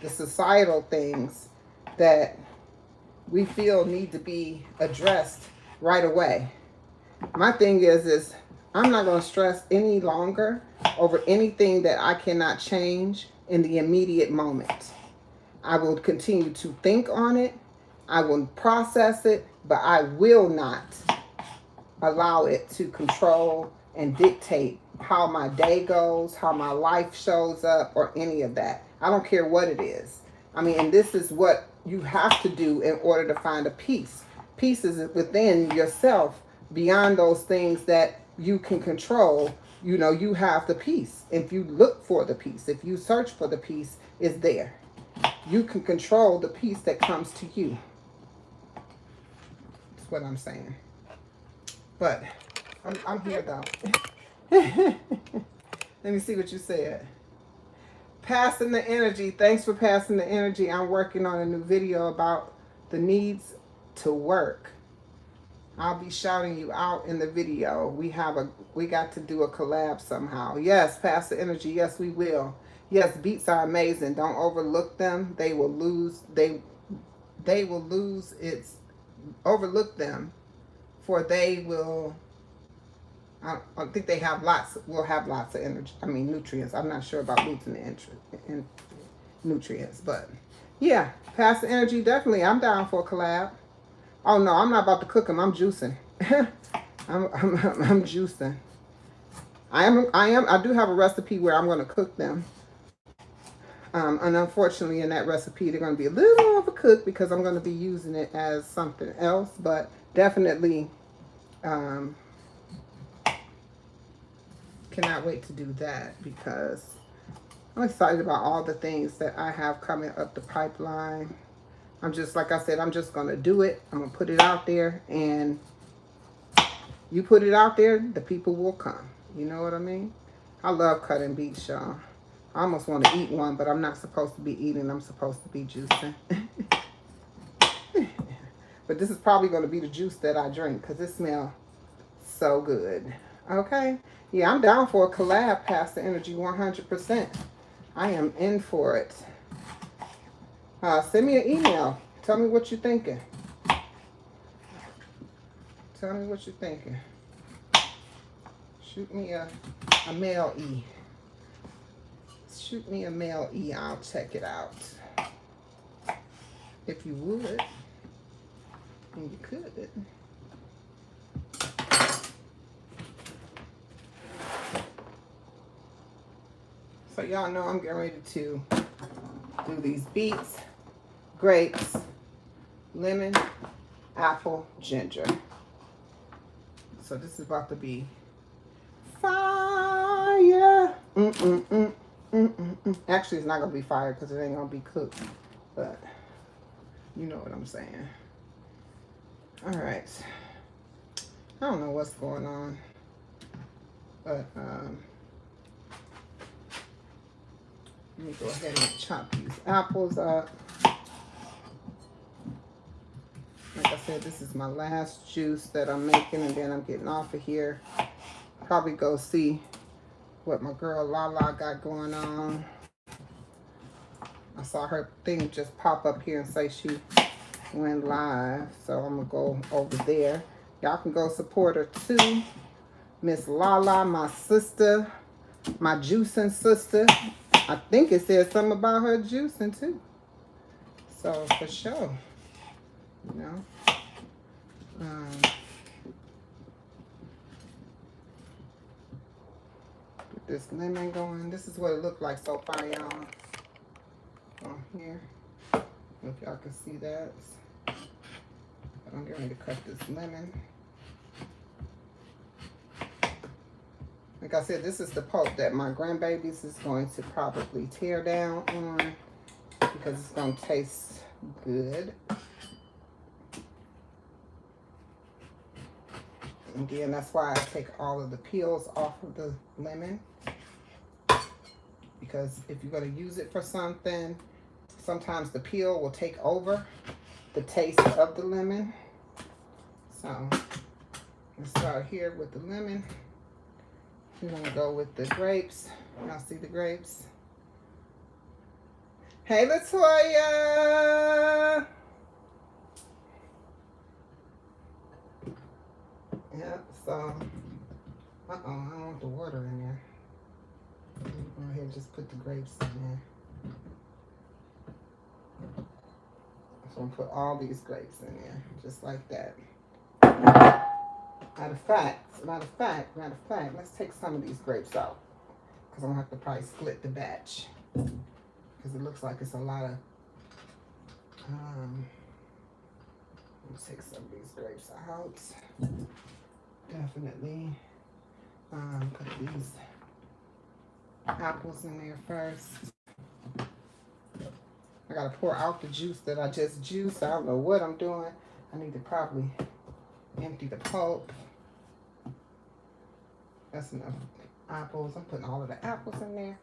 Speaker 1: the societal things that we feel need to be addressed right away. My thing is I'm not going to stress any longer over anything that I cannot change in the immediate moment. I will continue to think on it. I will process it, but I will not allow it to control and dictate how my day goes, how my life shows up, or any of that. I don't care what it is. I mean, and this is what you have to do in order to find a peace. Peace is within yourself, beyond those things that you can control. You know, you have the peace. If you look for the peace, if you search for the peace, it's there. You can control the peace that comes to you. That's what I'm saying. But I'm here though. Let me see what you said. Passing the energy. Thanks for passing the energy. I'm working on a new video about the needs to work. I'll be shouting you out in the video. We got to do a collab somehow. Yes, pass the energy. Yes, we will. Yes, beats are amazing. Don't overlook them. They will lose. They will lose its. Overlook them, for they will. I think they have lots. Will have lots of energy. I mean nutrients. I'm not sure about losing the nutrients, but yeah, pass the energy. Definitely, I'm down for a collab. Oh no, I'm not about to cook them. I'm juicing. I'm juicing. I do have a recipe where I'm going to cook them. And unfortunately, in that recipe, they're going to be a little overcooked because I'm going to be using it as something else. But definitely, cannot wait to do that because I'm excited about all the things that I have coming up the pipeline. I'm just, like I said, I'm just going to do it. I'm going to put it out there, and you put it out there, the people will come. You know what I mean? I love cutting beets, y'all. I almost want to eat one, but I'm not supposed to be eating. I'm supposed to be juicing. But this is probably going to be the juice that I drink because it smells so good. Okay? Yeah, I'm down for a collab, Pass the Energy 100%. I am in for it. Send me an email. Tell me what you're thinking. Tell me what you're thinking. Shoot me a mail E. Shoot me a mail E. I'll check it out. If you would. And you could. So y'all know I'm getting ready to do these beets, grapes, lemon, apple, ginger. So this is about to be fire. Actually, it's not gonna be fire because it ain't gonna be cooked, but you know what I'm saying. All right. I don't know what's going on, but let me go ahead and chop these apples up. Like I said, this is my last juice that I'm making, and then I'm getting off of here. Probably go see what my girl Lala got going on. I saw her thing just pop up here and say she went live, so I'm gonna go over there. Y'all can go support her too. Miss Lala, my sister, my juicing sister. I think it says something about her juicing too. So for sure, you know. Get this lemon going. This is what it looked like so far, y'all. On here, if y'all can see that. I'm getting ready to cut this lemon. Like I said, this is the pulp that my grandbabies is going to probably tear down on because it's going to taste good. And again, that's why I take all of the peels off of the lemon, because if you're going to use it for something, sometimes the peel will take over the taste of the lemon. So let's start here with the lemon. We're going to go with the grapes. Y'all see the grapes? Hey, Latoya! Yeah, so, I don't want the water in there. Go ahead and just put the grapes in there. So I'm going to put all these grapes in there, just like that. Matter of fact, let's take some of these grapes out, because I'm going to have to probably split the batch, because it looks like it's a lot of, let's take some of these grapes out. Definitely put these apples in there first. I got to pour out the juice that I just juiced. I don't know what I'm doing. I need to probably empty the pulp. That's enough apples. I'm putting all of the apples in there.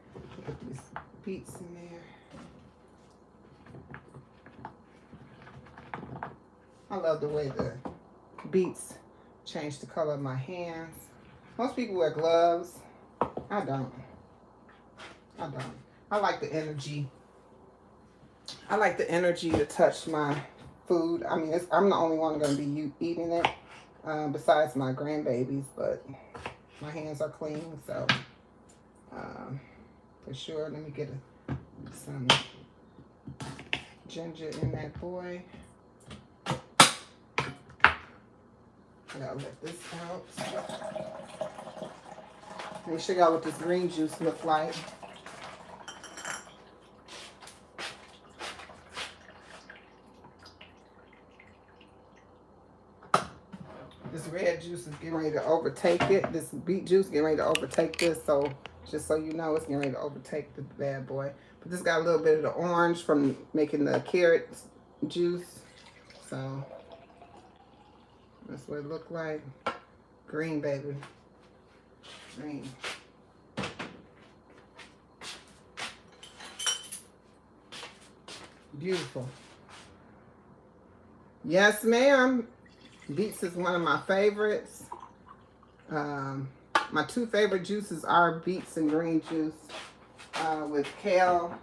Speaker 1: Put these beets in there. I love the way the beets change the color of my hands. Most people wear gloves. I don't. I like the energy. I like the energy to touch my food. I mean, I'm the only one going to be eating it, besides my grandbabies, but my hands are clean, so for sure. Let me get some ginger in that boy. I gotta let this out. Let me show y'all what this green juice looks like. This red juice is getting ready to overtake it. This beet juice getting ready to overtake this. So just so you know, it's getting ready to overtake the bad boy. But this got a little bit of the orange from making the carrot juice. So that's what it looked like. Green, baby. Green. Beautiful. Yes, ma'am. Beets is one of my favorites. My two favorite juices are beets and green juice with kale,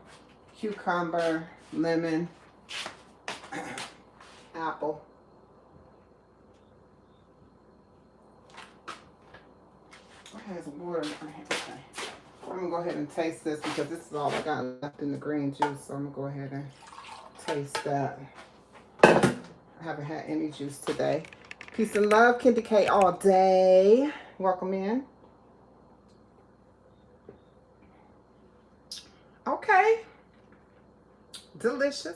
Speaker 1: cucumber, lemon, apple. I have some water in my hand. Okay. I'm going to go ahead and taste this because this is all I got left in the green juice. So I'm going to go ahead and taste that. I haven't had any juice today. Peace and love, Kindy K all day. Welcome in. Okay. delicious.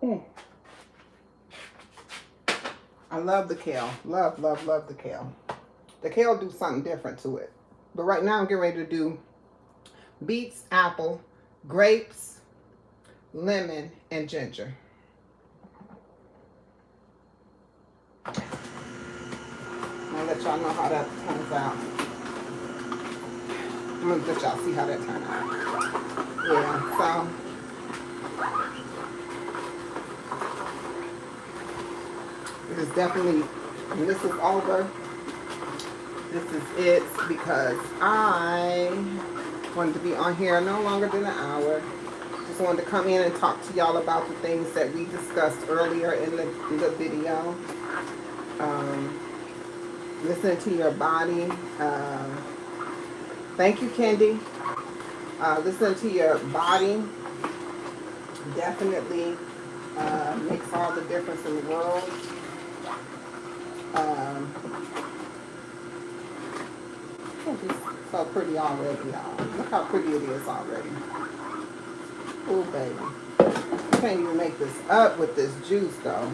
Speaker 1: Mm. I love the kale. Love, love, love the kale. The kale do something different to it. But right now I'm getting ready to do beets, apple, grapes, lemon, and ginger. I'll let y'all know how that turns out. I'm gonna let y'all see how that turned out. Yeah, so this is definitely, when this is over, this is it, because I wanted to be on here no longer than an hour. Just wanted to come in and talk to y'all about the things that we discussed earlier in the video. Listen to your body. Thank you, Kendi. Listen to your body. Definitely makes all the difference in the world. It's so pretty already, y'all. Look how pretty it is already. Oh, baby. You can't even make this up with this juice, though.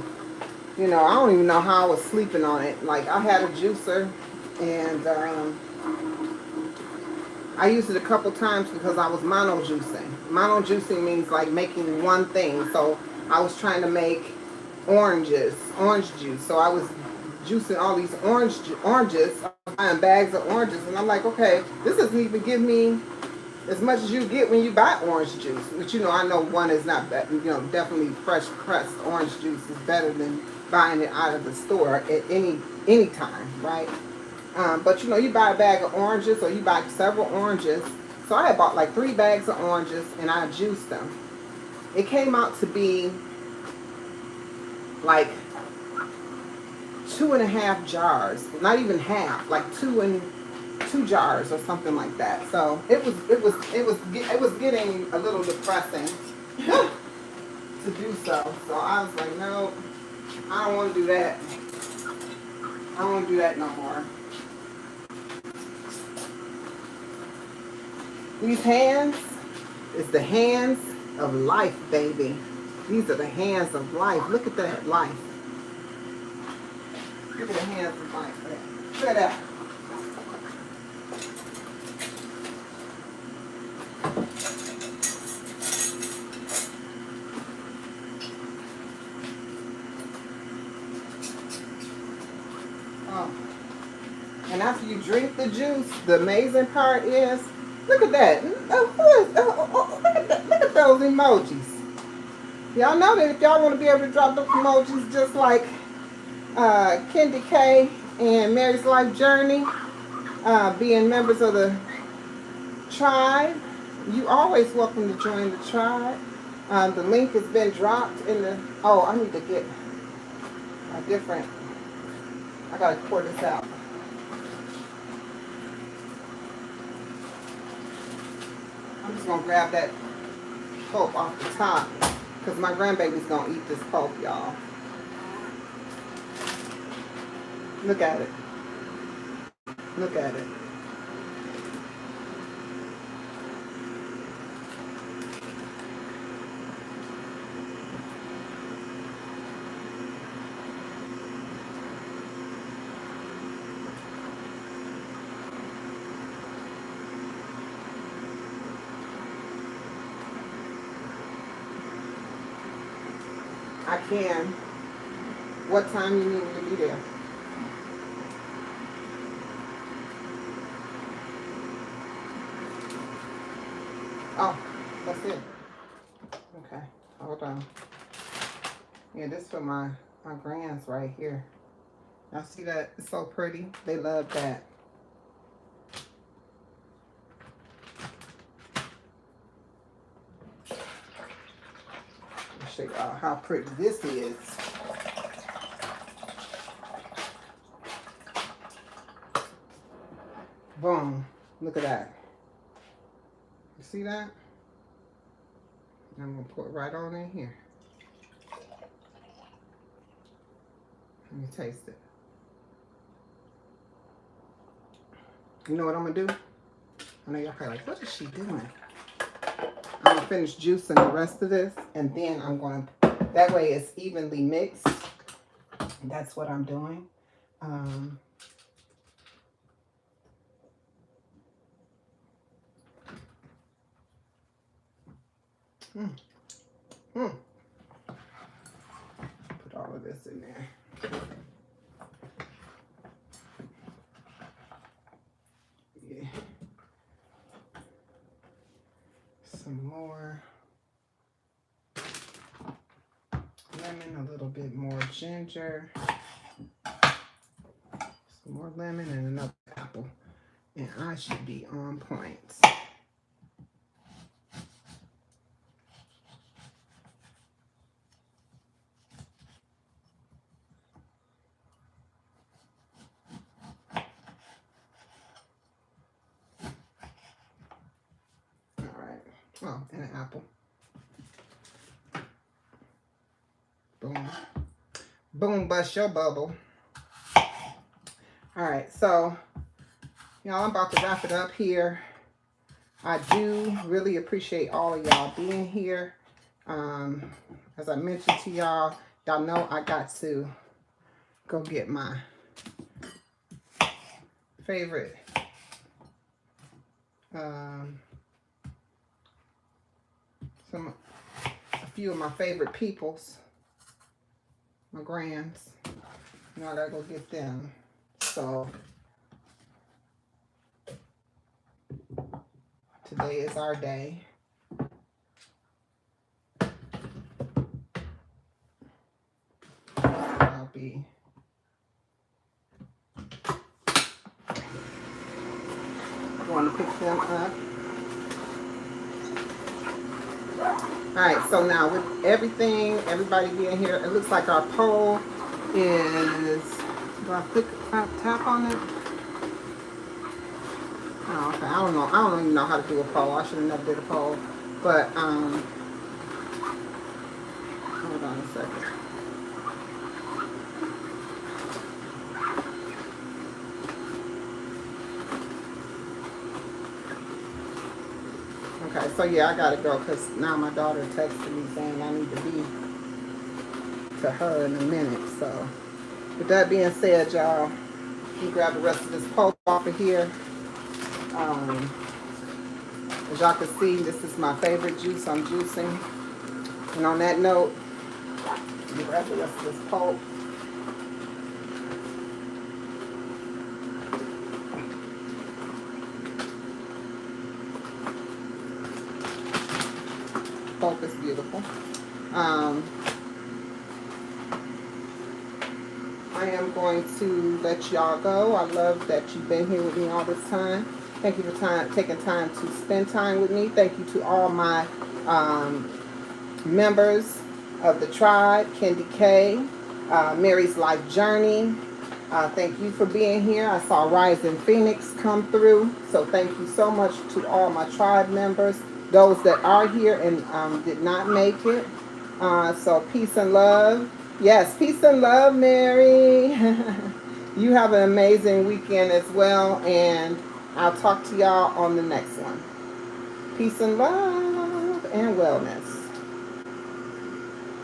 Speaker 1: You know, I don't even know how I was sleeping on it. Like, I had a juicer, and I used it a couple times because I was mono juicing. Mono juicing means like making one thing. So I was trying to make orange juice. So I was juicing all these oranges. I was buying bags of oranges, and I'm like, okay, this doesn't even give me as much as you get when you buy orange juice. Which, you know, I know one is not bad. You know, definitely fresh pressed orange juice is better than buying it out of the store at any time, right? But you know, you buy a bag of oranges or you buy several oranges. So I had bought like 3 bags of oranges and I juiced them. It came out to be like 2.5 jars, not even half, like 2 jars or something like that. So it was getting a little depressing to do so. So I was like, no, I don't want to do that. I don't want to do that no more. These hands is the hands of life, baby. These are the hands of life. Look at that life. Look at the hands of life. Look at that. Oh. And after you drink the juice, the amazing part is, look at that. Look at those emojis. Y'all know that if y'all want to be able to drop those emojis just like Kendi K and Mary's Life Journey, being members of the tribe, you always welcome to join the tribe. The link has been dropped in the, oh, I need to get a different, I gotta pour this out. I'm just gonna grab that pulp off the top because my grandbaby's gonna eat this pulp, y'all. Look at it. Look at it. I can. What time you need me to be there? Oh, that's it. Okay, hold on. Yeah, this for my grands right here. Y'all see that? It's so pretty. They love that. I'll show y'all how pretty this is. Boom. Look at that. You see that? I'm going to pour it right on in here. Let me taste it. You know what I'm gonna do? I know y'all probably like, what is she doing? I'm gonna finish juicing the rest of this, and then I'm going to, that way it's evenly mixed. That's what I'm doing. Put all of this in there. Yeah. Some more lemon, a little bit more ginger, some more lemon, and another apple. And I should be on point. All right. Oh, and an apple. Boom. Boom, bust your bubble. All right, so y'all, I'm about to wrap it up here. I do really appreciate all of y'all being here. As I mentioned to y'all, y'all know I got to go get my favorite a few of my favorite peoples, my grands. You know, I gotta go get them. So today is our day. I'll be going to pick them up. All right, so now with everything, everybody being here, it looks like our poll is, do I tap on it? Oh, okay, I don't even know how to do a poll. I should have never did a poll, but, hold on a second. Okay, so yeah, I gotta go because now my daughter texted me saying I need to be to her in a minute. So with that being said, y'all, you grab the rest of this poke off of here. As y'all can see, this is my favorite juice I'm juicing. And on that note, you grab the rest of this pulp. Pulp is beautiful. I am going to let y'all go. I love that you've been here with me all this time. Thank you for taking time to spend time with me. Thank you to all my members of the tribe, Kendi K, Mary's Life Journey. Thank you for being here. I saw Rising Phoenix come through. So thank you so much to all my tribe members, those that are here and did not make it. So peace and love. Yes, peace and love, Mary. You have an amazing weekend as well, and I'll talk to y'all on the next one. Peace and love and wellness.